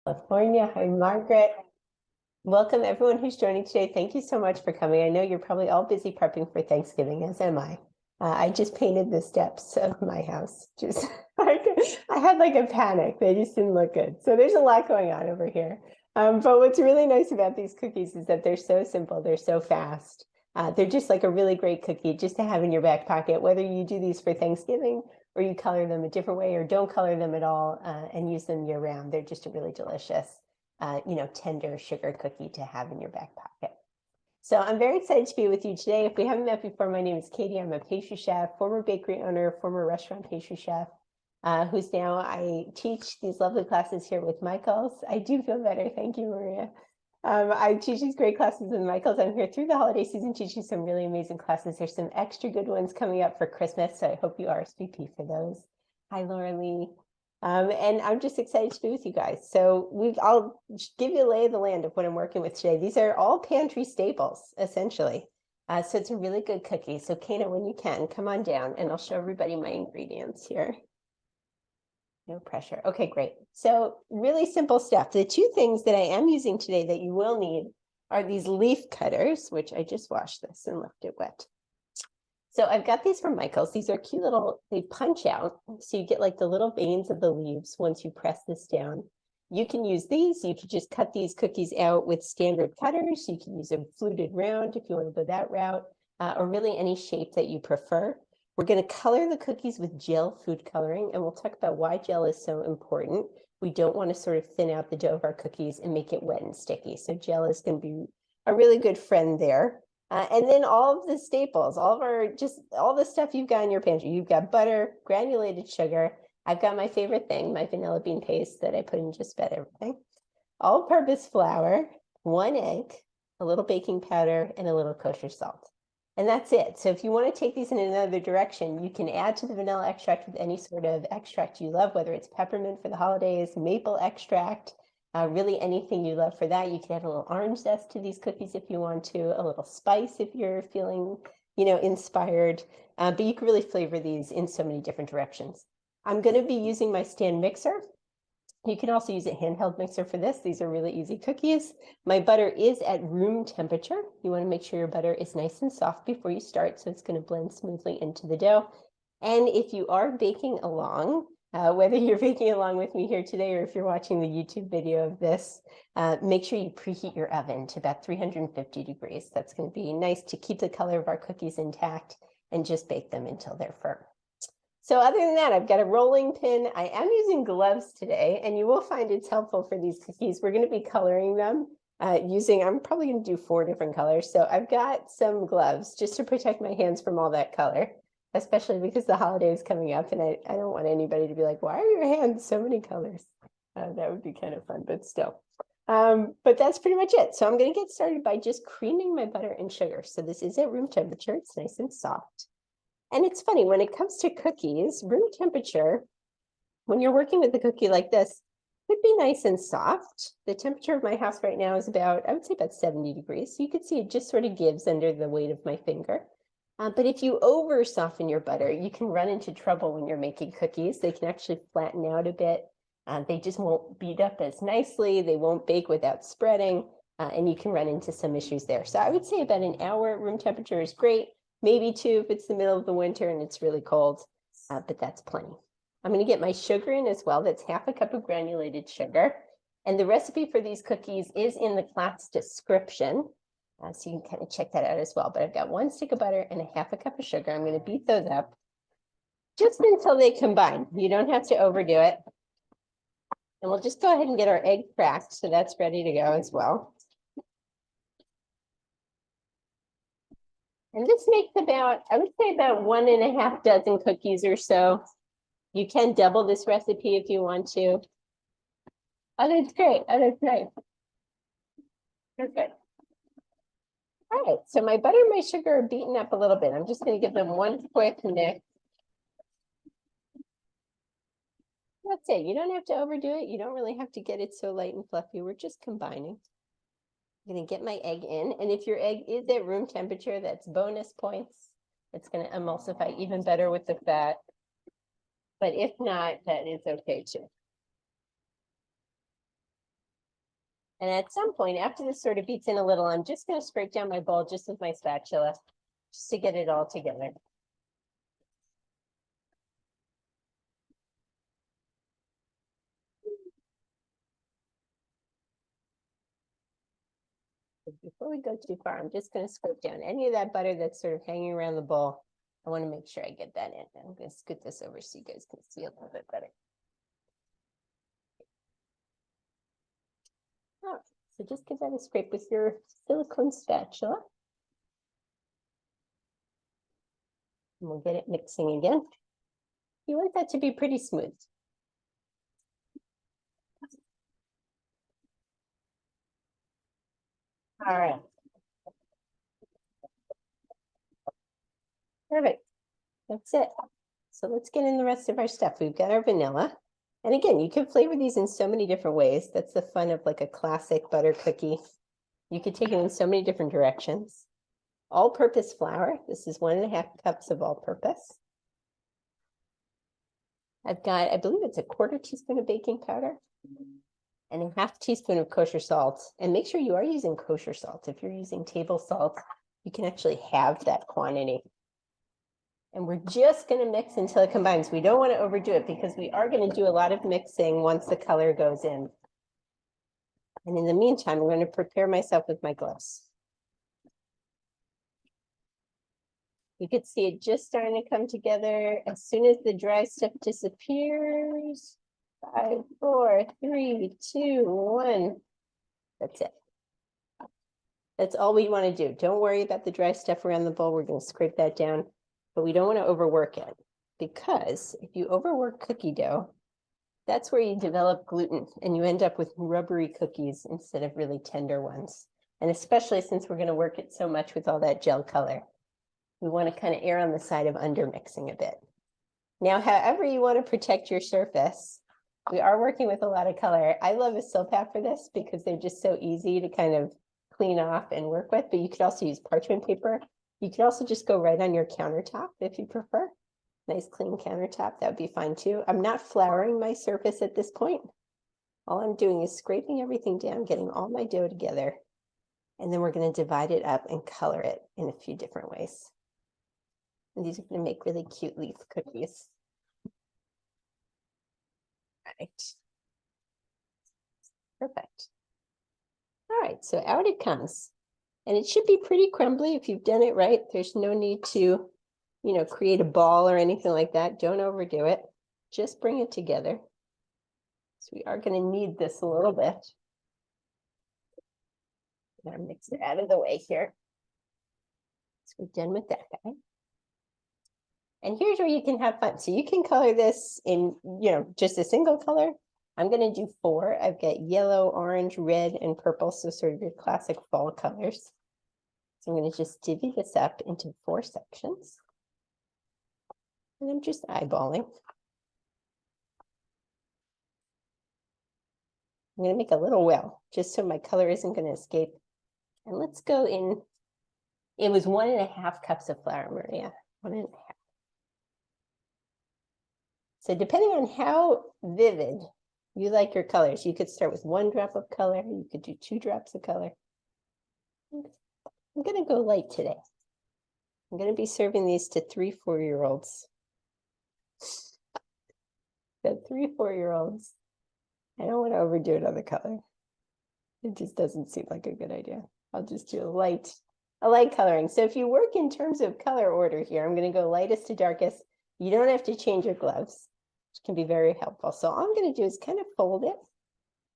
California. Hi, Margaret. Welcome everyone who's joining today. Thank you so much for coming. I know you're probably all busy prepping for Thanksgiving, as am I. I just painted the steps of my house. Just I had like a panic. They just didn't look good. So there's a lot going on over here. But what's really nice about these cookies is that they're so simple. They're so fast. They're just like a really great cookie just to have in your back pocket, whether you do these for Thanksgiving or you color them a different way or don't color them at all and use them year round. They're just a really delicious, tender sugar cookie to have in your back pocket. So I'm very excited to be with you today. If we haven't met before, my name is Katie. I'm a pastry chef, former bakery owner, former restaurant pastry chef, who's now I teach these lovely classes here with Michaels. I do feel better. Thank you, Maria. I teach these great classes with Michaels. I'm here through the holiday season teaching some really amazing classes. There's some extra good ones coming up for Christmas, so I hope you RSVP for those. Hi, Laura Lee. And I'm just excited to be with you guys. So I'll give you a lay of the land of what I'm working with today. These are all pantry staples, essentially. So it's a really good cookie. So Kana, when you can, come on down and I'll show everybody my ingredients here. No pressure. Okay, great. So really simple stuff. The two things that I am using today that you will need are these leaf cutters, which I just washed this and left it wet. So I've got these from Michaels. These are cute little, they punch out. So you get like the little veins of the leaves once you press this down. You can use these. You could just cut these cookies out with standard cutters. You can use a fluted round if you want to go that route, or really any shape that you prefer. We're going to color the cookies with gel food coloring, and we'll talk about why gel is so important. We don't want to sort of thin out the dough of our cookies and make it wet and sticky. So gel is going to be a really good friend there. And then all of the staples, all the stuff you've got in your pantry. You've got butter, granulated sugar. I've got my favorite thing, my vanilla bean paste that I put in just about everything. All-purpose flour, 1 egg, a little baking powder, and a little kosher salt. And that's it. So if you want to take these in another direction, you can add to the vanilla extract with any sort of extract you love, whether it's peppermint for the holidays, maple extract, really anything you love for that. You can add a little orange zest to these cookies if you want to, a little spice if you're feeling, inspired. But you can really flavor these in so many different directions. I'm going to be using my stand mixer. You can also use a handheld mixer for this. These are really easy cookies. My butter is at room temperature. You want to make sure your butter is nice and soft before you start, so it's going to blend smoothly into the dough. And if you are baking along, whether you're baking along with me here today or if you're watching the YouTube video of this, make sure you preheat your oven to about 350 degrees. That's going to be nice to keep the color of our cookies intact and just bake them until they're firm. So other than that, I've got a rolling pin. I am using gloves today, and you will find it's helpful for these cookies. We're going to be coloring them I'm probably going to do 4 different colors. So I've got some gloves just to protect my hands from all that color, especially because the holiday is coming up, and I don't want anybody to be like, why are your hands so many colors? That would be kind of fun, but still. But that's pretty much it. So I'm going to get started by just creaming my butter and sugar. So this is at room temperature. It's nice and soft. And it's funny, when it comes to cookies, room temperature, when you're working with a cookie like this, would be nice and soft. The temperature of my house right now is I would say about 70 degrees. So you can see it just sort of gives under the weight of my finger. But if you over soften your butter, you can run into trouble when you're making cookies. They can actually flatten out a bit. They just won't beat up as nicely. They won't bake without spreading. And you can run into some issues there. So I would say about an hour at room temperature is great. Maybe 2 if it's the middle of the winter and it's really cold, but that's plenty. I'm going to get my sugar in as well. That's half a cup of granulated sugar. And the recipe for these cookies is in the class description. So you can kind of check that out as well. But I've got 1 stick of butter and a half a cup of sugar. I'm going to beat those up just until they combine. You don't have to overdo it. And we'll just go ahead and get our egg cracked. So that's ready to go as well. And this makes I would say about 1.5 dozen cookies or so. You can double this recipe if you want to. Oh, that's great. Oh, that's nice. That's good. All right, so my butter and my sugar are beaten up a little bit. I'm just going to give them 1 quick mix. That's it. You don't have to overdo it. You don't really have to get it so light and fluffy. We're just combining. I'm going to get my egg in. And if your egg is at room temperature, that's bonus points. It's going to emulsify even better with the fat. But if not, that is okay too. And at some point, after this sort of beats in a little, I'm just going to scrape down my bowl just with my spatula, just to get it all together. Before we go too far, I'm just going to scrape down any of that butter that's sort of hanging around the bowl. I want to make sure I get that in. I'm going to scoot this over so you guys can see a little bit better. All right, so just give that a scrape with your silicone spatula. And we'll get it mixing again. You want that to be pretty smooth. All right. Perfect. That's it. So let's get in the rest of our stuff. We've got our vanilla. And again, you can flavor these in so many different ways. That's the fun of like a classic butter cookie. You could take it in so many different directions. All-purpose flour. This is 1.5 cups of all-purpose. I've got, I believe it's a 1/4 teaspoon of baking powder and a 1/2 teaspoon of kosher salt. And make sure you are using kosher salt. If you're using table salt, you can actually have that quantity. And we're just going to mix until it combines. We don't want to overdo it because we are going to do a lot of mixing once the color goes in. And in the meantime, I'm going to prepare myself with my gloves. You could see it just starting to come together as soon as the dry stuff disappears. 5, 4, 3, 2, 1. That's it. That's all we want to do. Don't worry about the dry stuff around the bowl. We're going to scrape that down, but we don't want to overwork it, because if you overwork cookie dough, that's where you develop gluten and you end up with rubbery cookies instead of really tender ones. And especially since we're going to work it so much with all that gel color, we want to kind of err on the side of undermixing a bit. Now, however you want to protect your surface, we are working with a lot of color. I love a silpat for this because they're just so easy to kind of clean off and work with, but you could also use parchment paper. You could also just go right on your countertop if you prefer. Nice clean countertop, that would be fine too. I'm not flouring my surface at this point. All I'm doing is scraping everything down, getting all my dough together, and then we're going to divide it up and color it in a few different ways. And these are going to make really cute leaf cookies. All right. Perfect. All right, so out it comes. And it should be pretty crumbly if you've done it right. There's no need to, create a ball or anything like that. Don't overdo it. Just bring it together. So we are going to knead this a little bit. I'm going to mix it out of the way here. So we're done with that guy. And here's where you can have fun. So you can color this in, just a single color. I'm going to do 4. I've got yellow, orange, red, and purple. So sort of your classic fall colors. So I'm going to just divvy this up into 4 sections. And I'm just eyeballing. I'm going to make a little well, just so my color isn't going to escape. And let's go in. It was 1.5 cups of flour, Maria. 1.5. So depending on how vivid you like your colors, you could start with 1 drop of color. You could do 2 drops of color. I'm going to go light today. I'm going to be serving these to 3 4-year-olds. The 3 4-year-olds. I don't want to overdo it on the color. It just doesn't seem like a good idea. I'll just do a light coloring. So if you work in terms of color order here, I'm going to go lightest to darkest. You don't have to change your gloves, which can be very helpful. So all I'm going to do is kind of fold it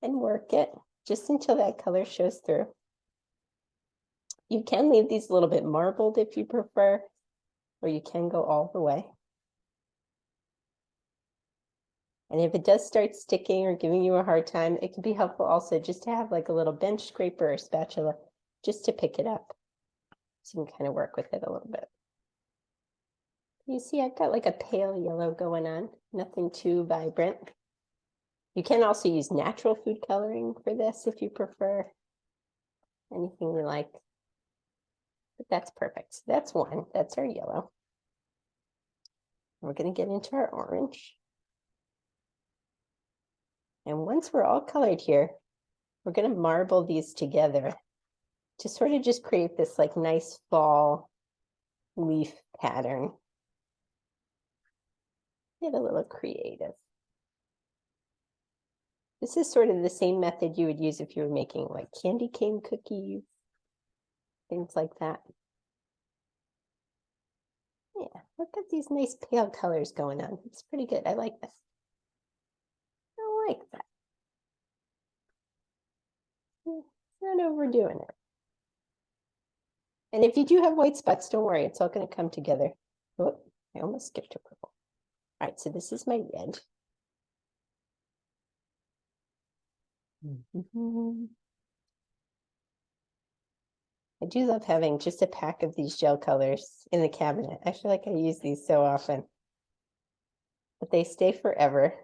and work it just until that color shows through. You can leave these a little bit marbled if you prefer, or you can go all the way. And if it does start sticking or giving you a hard time, it can be helpful also just to have like a little bench scraper or spatula just to pick it up. So you can kind of work with it a little bit. You see, I've got like a pale yellow going on, nothing too vibrant. You can also use natural food coloring for this if you prefer. Anything you like. But that's perfect. So that's 1. That's our yellow. We're going to get into our orange. And once we're all colored here, we're going to marble these together to sort of just create this like nice fall leaf pattern. Get a little creative. This is sort of the same method you would use if you were making like candy cane cookies, things like that. Yeah, look at these nice pale colors going on. It's pretty good. I like this. I like that. Not overdoing it. And if you do have white spots, don't worry, it's all going to come together. Oh, I almost skipped a purple. All right, so this is my red. I do love having just a pack of these gel colors in the cabinet. I feel like I use these so often. But they stay forever.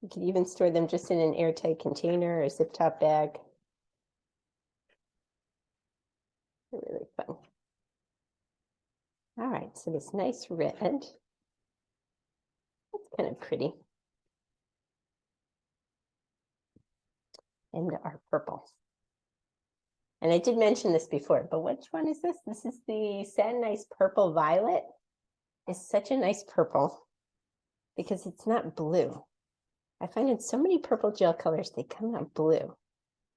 You can even store them just in an airtight container or a zip top bag. They're really fun. All right, so this nice red. That's kind of pretty. And our purple. And I did mention this before, but which one is this? This is the Satin Nice Purple Violet. It's such a nice purple because it's not blue. I find in so many purple gel colors, they come out blue,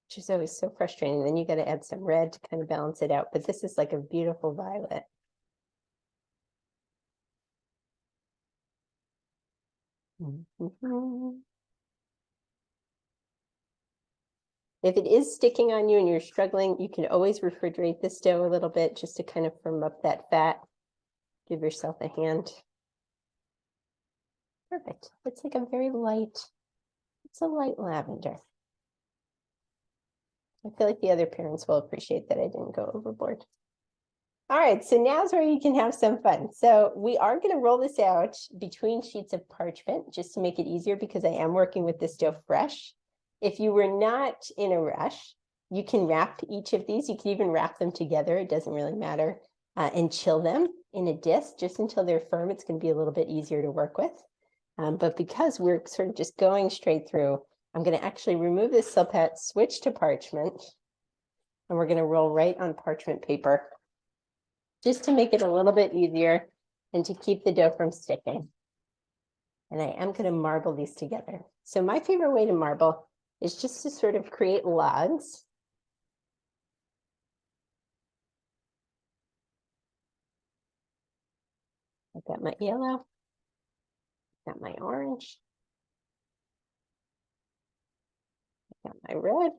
which is always so frustrating. Then you got to add some red to kind of balance it out. But this is like a beautiful violet. If it is sticking on you and you're struggling, you can always refrigerate this dough a little bit just to kind of firm up that fat. Give yourself a hand. Perfect. It's like a very light, it's a light lavender. I feel like the other parents will appreciate that I didn't go overboard. All right, so now's where you can have some fun. So we are going to roll this out between sheets of parchment just to make it easier because I am working with this dough fresh. If you were not in a rush, you can wrap each of these. You can even wrap them together. It doesn't really matter. And chill them in a disc just until they're firm. It's going to be a little bit easier to work with. But because we're sort of just going straight through, I'm going to actually remove this silpat, switch to parchment, and we're going to roll right on parchment paper just to make it a little bit easier and to keep the dough from sticking. And I am going to marble these together. So my favorite way to marble is just to sort of create logs. I've got my yellow, got my orange, got my red.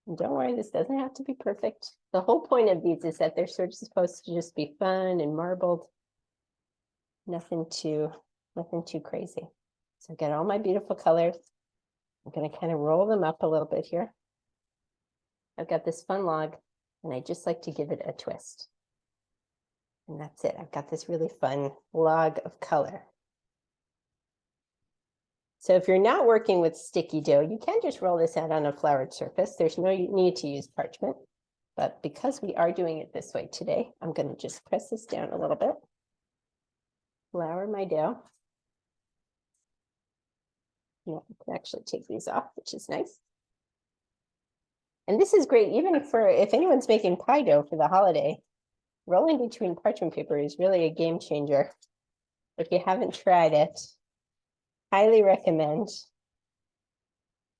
And don't worry, this doesn't have to be perfect. The whole point of these is that they're sort of supposed to just be fun and marbled. Nothing too crazy. So I've got all my beautiful colors. I'm going to kind of roll them up a little bit here. I've got this fun log, and I just like to give it a twist. And that's it. I've got this really fun log of color. So if you're not working with sticky dough, you can just roll this out on a floured surface. There's no need to use parchment. But because we are doing it this way today, I'm going to just press this down a little bit. Flour my dough. Yeah, I can actually take these off, which is nice. And this is great, even for if anyone's making pie dough for the holiday, rolling between parchment paper is really a game changer. If you haven't tried it, highly recommend.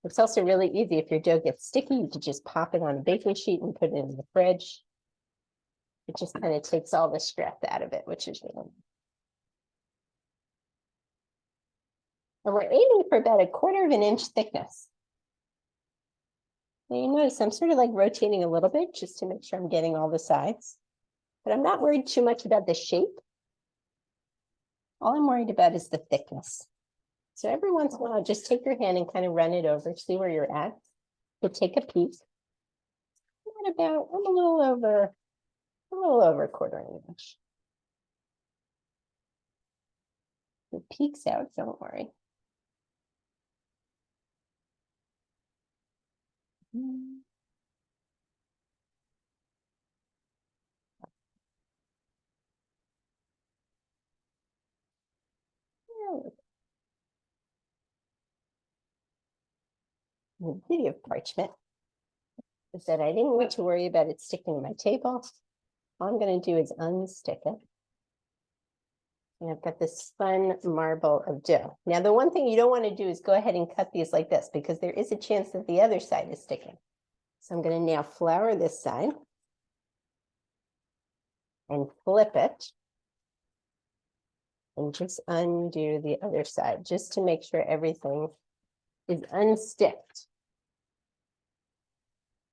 It's also really easy. If your dough gets sticky, you can just pop it on a baking sheet and put it in the fridge. It just kind of takes all the stress out of it, which is really nice. And we're aiming for about 1/4 of an inch thickness. Now you notice I'm sort of like rotating a little bit just to make sure I'm getting all the sides. But I'm not worried too much about the shape. All I'm worried about is the thickness. So every once in a while, just take your hand and kind of run it over, see where you're at. You take a piece. I'm a little over 1/4 inch. It peeks out, don't worry. The beauty of parchment is that I didn't need to worry about it sticking to my table. All I'm going to do is unstick it. And I've got this fun marble of dough. Now, the one thing you don't want to do is go ahead and cut these like this, because there is a chance that the other side is sticking. So I'm going to now flour this side and flip it and just undo the other side, just to make sure everything is unsticked.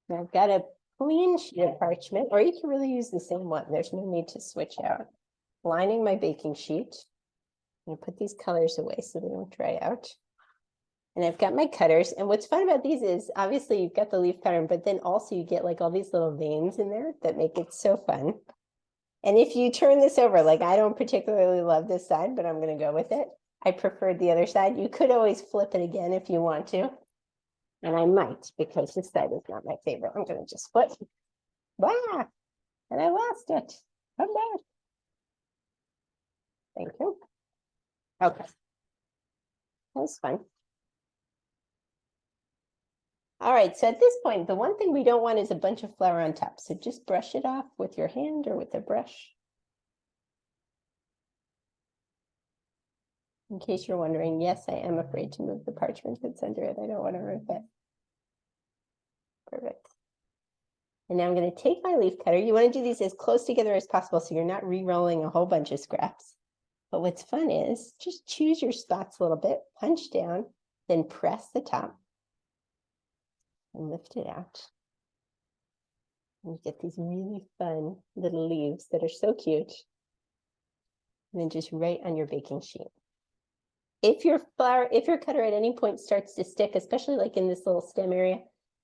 Now I've got a clean sheet of parchment, or you can really use the same one. There's no need to switch out. Lining my baking sheet. I'm going to put these colors away so they don't dry out. And I've got my cutters. And what's fun about these is, obviously you've got the leaf pattern, but then also you get like all these little veins in there that make it so fun. And if you turn this over, like I don't particularly love this side, but I'm going to go with it. I preferred the other side. You could always flip it again if you want to. And I might, because this side is not my favorite. I'm going to just flip. Wow. And I lost it. Come back. Thank you. Okay. That was fun. All right, so at this point, the one thing we don't want is a bunch of flour on top. So just brush it off with your hand or with a brush. In case you're wondering, yes, I am afraid to move the parchment that's under it. I don't want to rip it. Perfect. And now I'm going to take my leaf cutter. You want to do these as close together as possible so you're not re-rolling a whole bunch of scraps. But what's fun is just choose your spots a little bit, punch down, then press the top and lift it out. And you get these really fun little leaves that are so cute. And then just right on your baking sheet. If your cutter at any point starts to stick, especially like in this little stem area,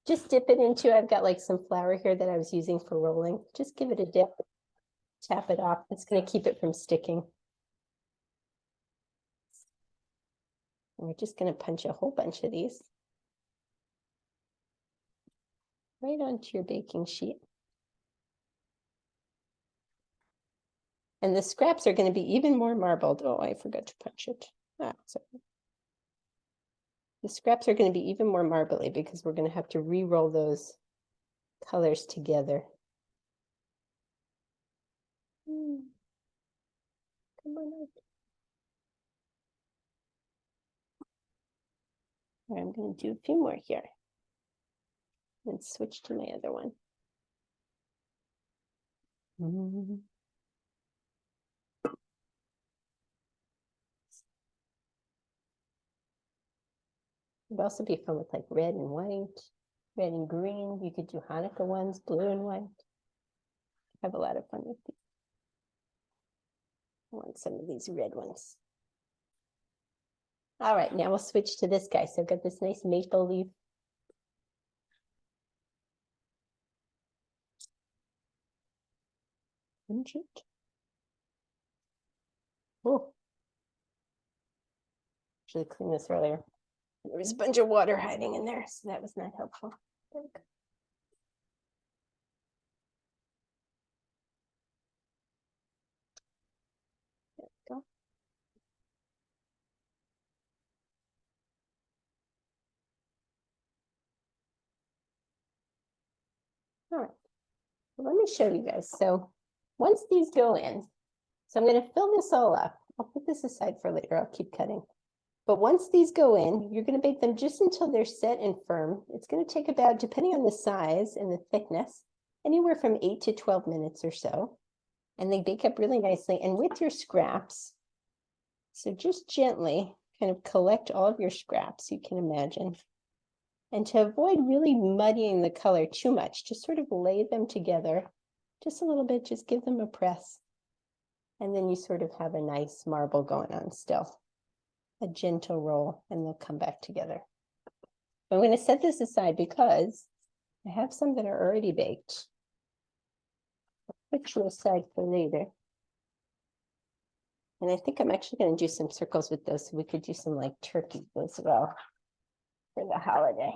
just dip it into, I've got like some flour here that I was using for rolling. Just give it a dip, tap it off. It's going to keep it from sticking. And we're just going to punch a whole bunch of these right onto your baking sheet. And the scraps are going to be even more marbled. Oh, I forgot to punch it. Ah, sorry. The scraps are going to be even more marbly because we're going to have to re-roll those colors together. Come on out. I'm going to do a few more here and switch to my other one. It'd also be fun with like red and white, red and green. You could do Hanukkah ones, blue and white. Have a lot of fun with these. I want some of these red ones. All right, now we'll switch to this guy. So I've got this nice maple leaf. Oh, actually cleaned this earlier. There was a bunch of water hiding in there, so that was not helpful. There we go. There we go. All right, well, let me show you guys. So once these go in, so I'm going to fill this all up. I'll put this aside for later. I'll keep cutting. But once these go in, you're going to bake them just until they're set and firm. It's going to take about, depending on the size and the thickness, anywhere from 8 to 12 minutes or so. And they bake up really nicely. And with your scraps, so just gently kind of collect all of your scraps you can imagine. And to avoid really muddying the color too much, just sort of lay them together just a little bit, just give them a press. And then you sort of have a nice marble going on still. A gentle roll, and they'll come back together. I'm going to set this aside because I have some that are already baked. I'll put you aside for later. And I think I'm actually going to do some circles with those, so we could do some like turkey as well for the holiday.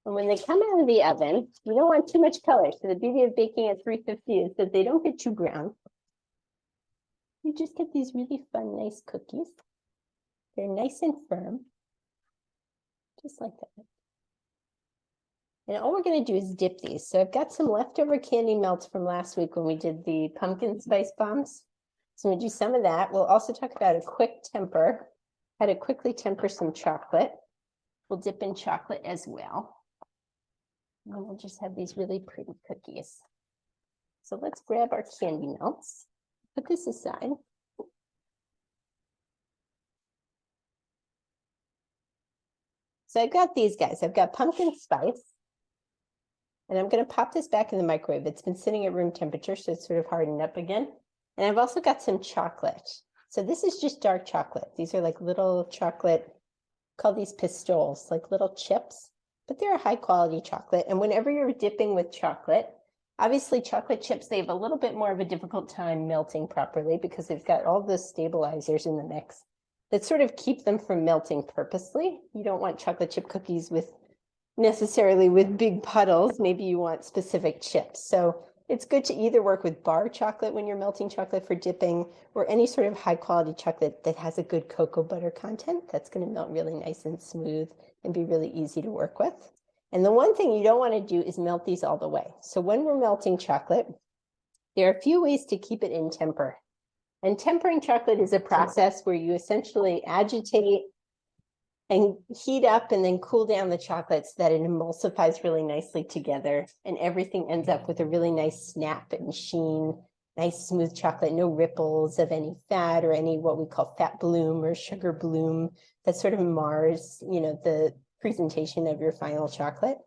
And when they come out of the oven, you don't want too much color. So the beauty of baking at 350 is that they don't get too brown. You just get these really fun, nice cookies. They're nice and firm. just like that. And all we're going to do is dip these. So I've got some leftover candy melts from last week when we did the pumpkin spice bombs. So I'm going to do some of that. We'll also talk about a quick temper, how to quickly temper some chocolate. We'll dip in chocolate as well. And we'll just have these really pretty cookies. So let's grab our candy melts, put this aside. So I've got these guys. I've got pumpkin spice. And I'm going to pop this back in the microwave. It's been sitting at room temperature, so it's sort of hardened up again. And I've also got some chocolate. So this is just dark chocolate. These are like little chocolate, call these pistoles, like little chips, but they're a high quality chocolate. And whenever you're dipping with chocolate, obviously chocolate chips, they have a little bit more of a difficult time melting properly because they've got all the stabilizers in the mix that sort of keep them from melting purposely. You don't want chocolate chip cookies necessarily with big puddles. Maybe you want specific chips. So it's good to either work with bar chocolate when you're melting chocolate for dipping, or any sort of high quality chocolate that has a good cocoa butter content. That's going to melt really nice and smooth and be really easy to work with. And the one thing you don't want to do is melt these all the way. So when we're melting chocolate, there are a few ways to keep it in temper. And tempering chocolate is a process where you essentially agitate and heat up and then cool down the chocolate so that it emulsifies really nicely together, and everything ends up with a really nice snap and sheen, nice smooth chocolate, no ripples of any fat or any what we call fat bloom or sugar bloom that sort of mars, the presentation of your final chocolate.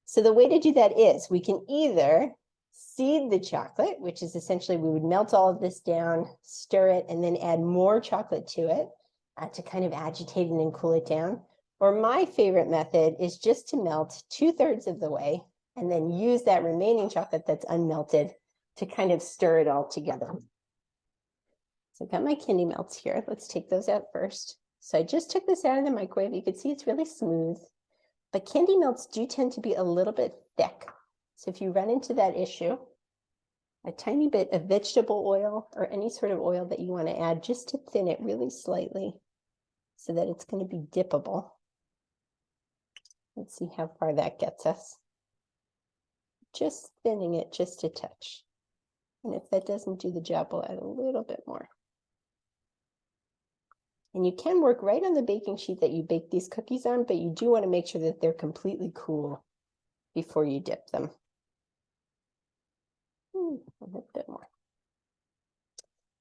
So the way to do that is we can either seed the chocolate, which is essentially we would melt all of this down, stir it, and then add more chocolate to it. To kind of agitate and then cool it down. Or my favorite method is just to melt 2/3 of the way and then use that remaining chocolate that's unmelted to kind of stir it all together. So I've got my candy melts here. Let's take those out first. So I just took this out of the microwave. You can see it's really smooth, but candy melts do tend to be a little bit thick. So if you run into that issue, a tiny bit of vegetable oil or any sort of oil that you want to add just to thin it really slightly, so that it's going to be dippable. Let's see how far that gets us. Just thinning it just a touch. And if that doesn't do the job, we'll add a little bit more. And you can work right on the baking sheet that you bake these cookies on, but you do want to make sure that they're completely cool before you dip them. A little bit more.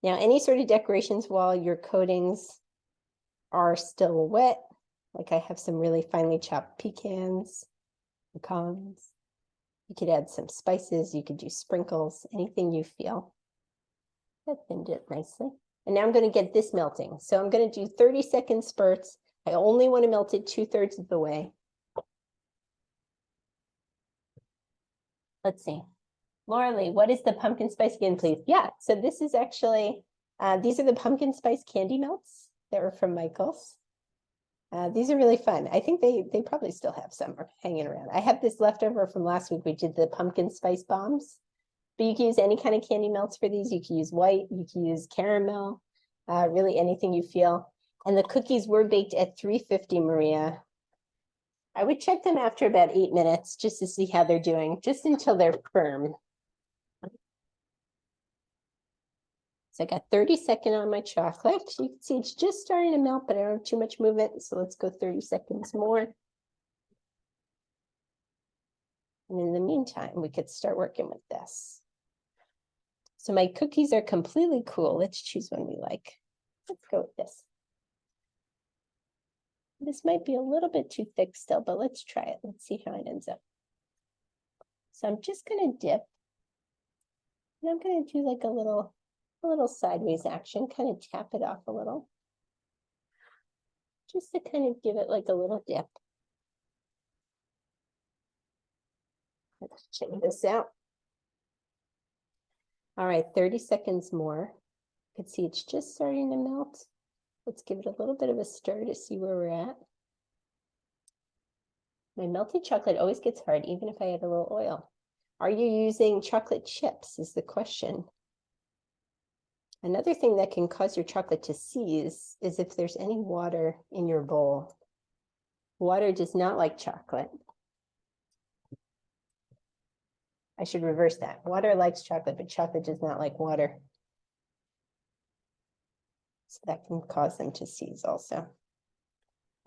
Now, any sort of decorations while your coatings are still wet, like I have some really finely chopped pecans, pecans. You could add some spices, you could do sprinkles, anything you feel. That thinned it nicely. And now I'm going to get this melting. So I'm going to do 30-second spurts. I only want to melt it 2/3 of the way. Let's see. Laura Lee, what is the pumpkin spice again, please? Yeah, so this is actually, these are the pumpkin spice candy melts that were from Michael's. These are really fun. I think they probably still have some hanging around. I have this leftover from last week. We did the pumpkin spice bombs, but you can use any kind of candy melts for these. You can use white, you can use caramel, really anything you feel. And the cookies were baked at 350, Maria. I would check them after about 8 minutes just to see how they're doing, just until they're firm. So I got 30-second on my chocolate. You can see it's just starting to melt, but I don't have too much movement. So let's go 30 seconds more. And in the meantime, we could start working with this. So my cookies are completely cool. Let's choose one we like. Let's go with this. This might be a little bit too thick still, but let's try it. Let's see how it ends up. So I'm just going to dip. And I'm going to do like a little sideways action, kind of tap it off a little. Just to kind of give it like a little dip. Let's check this out. All right, 30 seconds more. You can see it's just starting to melt. Let's give it a little bit of a stir to see where we're at. My melted chocolate always gets hard, even if I add a little oil. Are you using chocolate chips is the question. Another thing that can cause your chocolate to seize is if there's any water in your bowl. Water does not like chocolate. I should reverse that. Water likes chocolate, but chocolate does not like water. So that can cause them to seize also.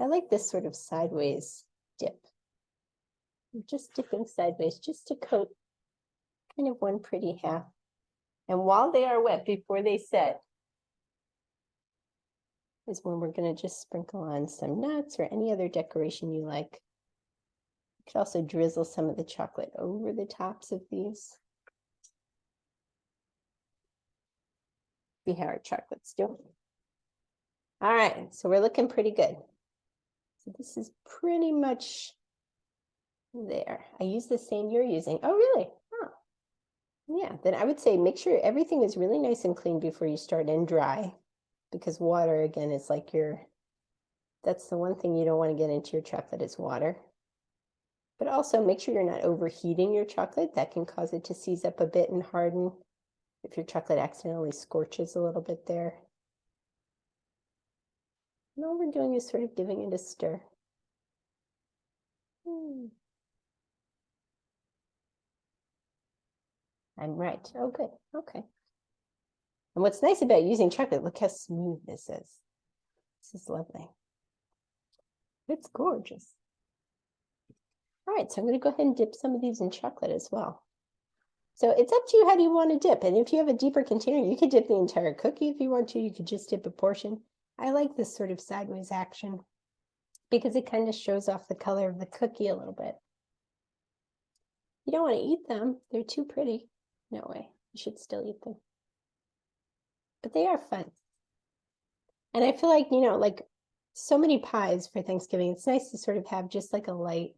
I like this sort of sideways dip. I'm just dipping sideways just to coat kind of one pretty half. And while they are wet, before they set, is when we're going to just sprinkle on some nuts or any other decoration you like. You could also drizzle some of the chocolate over the tops of these. See how our chocolate's doing. All right, so we're looking pretty good. So this is pretty much there. I use the same you're using. Oh, really? Oh, yeah. Then I would say make sure everything is really nice and clean before you start and dry, because water, again, is like that's the one thing you don't want to get into your chocolate is water. But also make sure you're not overheating your chocolate. That can cause it to seize up a bit and harden if your chocolate accidentally scorches a little bit there. And all we're doing is sort of giving it a stir. I'm right. Oh, good. Okay. And what's nice about using chocolate, look how smooth this is. This is lovely. It's gorgeous. All right, so I'm going to go ahead and dip some of these in chocolate as well. So it's up to you how do you want to dip. And if you have a deeper container, you could dip the entire cookie if you want to. You could just dip a portion. I like this sort of sideways action because it kind of shows off the color of the cookie a little bit. You don't want to eat them. They're too pretty. No way. You should still eat them. But they are fun. And I feel like, you know, like so many pies for Thanksgiving, it's nice to sort of have just like a light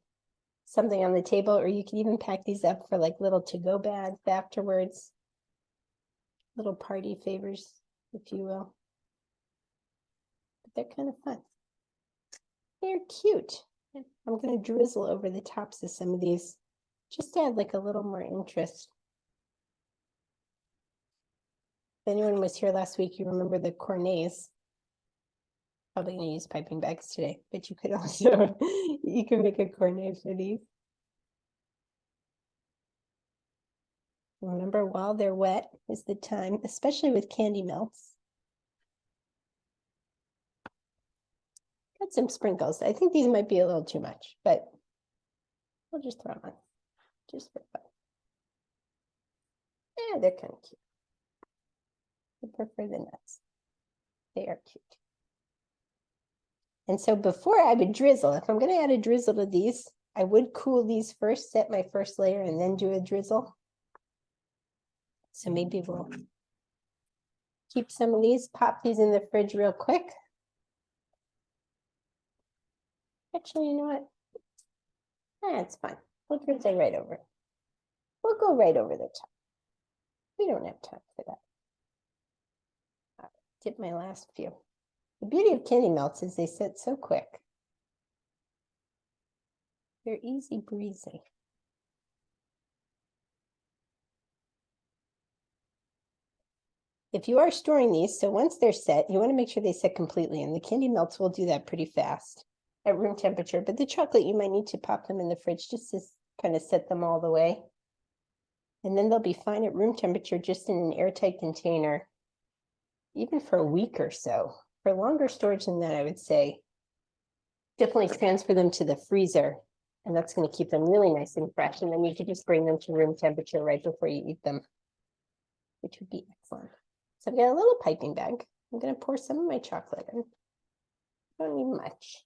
something on the table, or you can even pack these up for like little to-go bags afterwards. Little party favors, if you will. But they're kind of fun. They're cute. I'm going to drizzle over the tops of some of these, just to add like a little more interest. If anyone was here last week, you remember the cornets. Probably going to use piping bags today, but you could also, you can make a cornet for these. Remember, while they're wet is the time, especially with candy melts. Got some sprinkles. I think these might be a little too much, but we'll just throw them on, just for fun. Yeah, they're kind of cute. I prefer the nuts. They are cute. And so before I would drizzle, if I'm going to add a drizzle to these, I would cool these first, set my first layer, and then do a drizzle. So maybe we'll keep some of these, pop these in the fridge real quick. Actually, you know what? That's fine. We'll drizzle right over it. We'll go right over the top. We don't have time for that. All right, dip my last few. The beauty of candy melts is they set so quick. They're easy breezy. If you are storing these, so once they're set, you want to make sure they set completely, and the candy melts will do that pretty fast at room temperature, but the chocolate, you might need to pop them in the fridge just to kind of set them all the way. And then they'll be fine at room temperature, just in an airtight container, even for a week or so. For longer storage than that, I would say definitely transfer them to the freezer, and that's going to keep them really nice and fresh. And then you could just bring them to room temperature right before you eat them, which would be excellent. So I've got a little piping bag. I'm going to pour some of my chocolate in. Don't need much.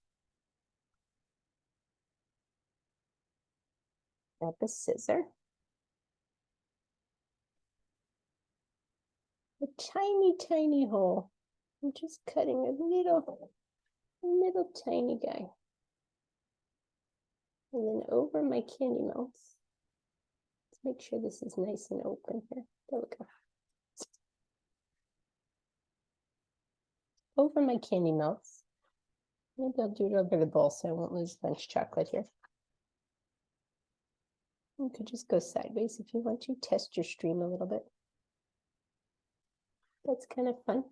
Grab a scissor. A tiny, tiny hole. I'm just cutting a little tiny guy. And then over my candy melts. Let's make sure this is nice and open here. There we go. Over my candy melts. Maybe I'll do it over the bowl so I won't lose a bunch of chocolate here. You could just go sideways if you want to. Test your stream a little bit. That's kind of fun.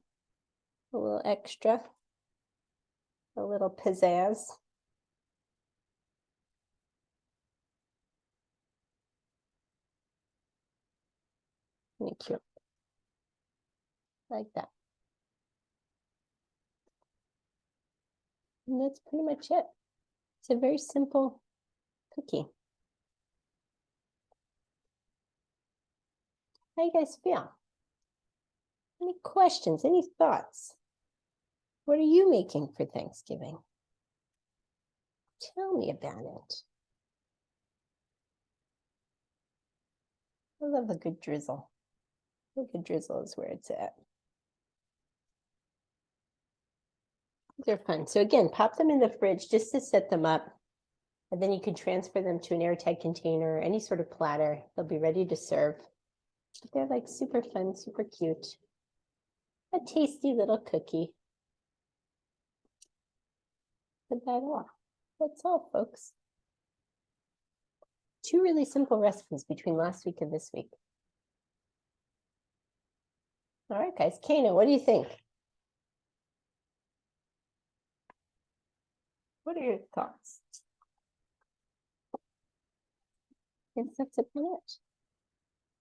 A little extra. A little pizzazz. Really cute. Like that. And that's pretty much it. It's a very simple cookie. How you guys feel? Any questions? Any thoughts? What are you making for Thanksgiving? Tell me about it. I love a good drizzle. A good drizzle is where it's at. They're fun. So again, pop them in the fridge just to set them up. And then you can transfer them to an airtight container, any sort of platter. They'll be ready to serve. But they're like super fun, super cute. A tasty little cookie. Put that off. That's all, folks. 2 really simple recipes between last week and this week. All right, guys. Kana, what do you think? What are your thoughts? Yes, that's about it.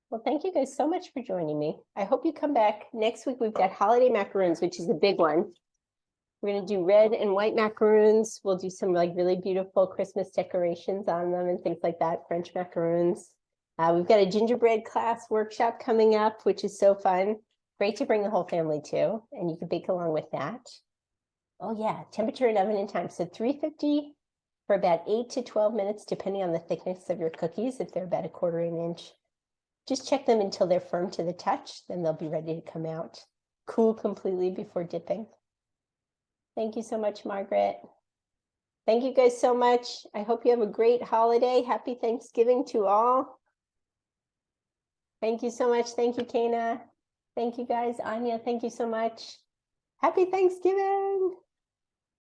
Well, thank you guys so much for joining me. I hope you come back. Next week, we've got holiday macaroons, which is a big one. We're going to do red and white macaroons. We'll do some like really beautiful Christmas decorations on them and things like that, French macaroons. We've got a gingerbread class workshop coming up, which is so fun. Great to bring the whole family to, and you can bake along with that. Oh yeah, temperature and oven and time. So 350 for about 8 to 12 minutes, depending on the thickness of your cookies. If they're about 1/4 inch, just check them until they're firm to the touch, then they'll be ready to come out. Cool completely before dipping. Thank you so much, Margaret. Thank you guys so much. I hope you have a great holiday. Happy Thanksgiving to all. Thank you so much. Thank you, Kana. Thank you guys. Anya, thank you so much. Happy Thanksgiving.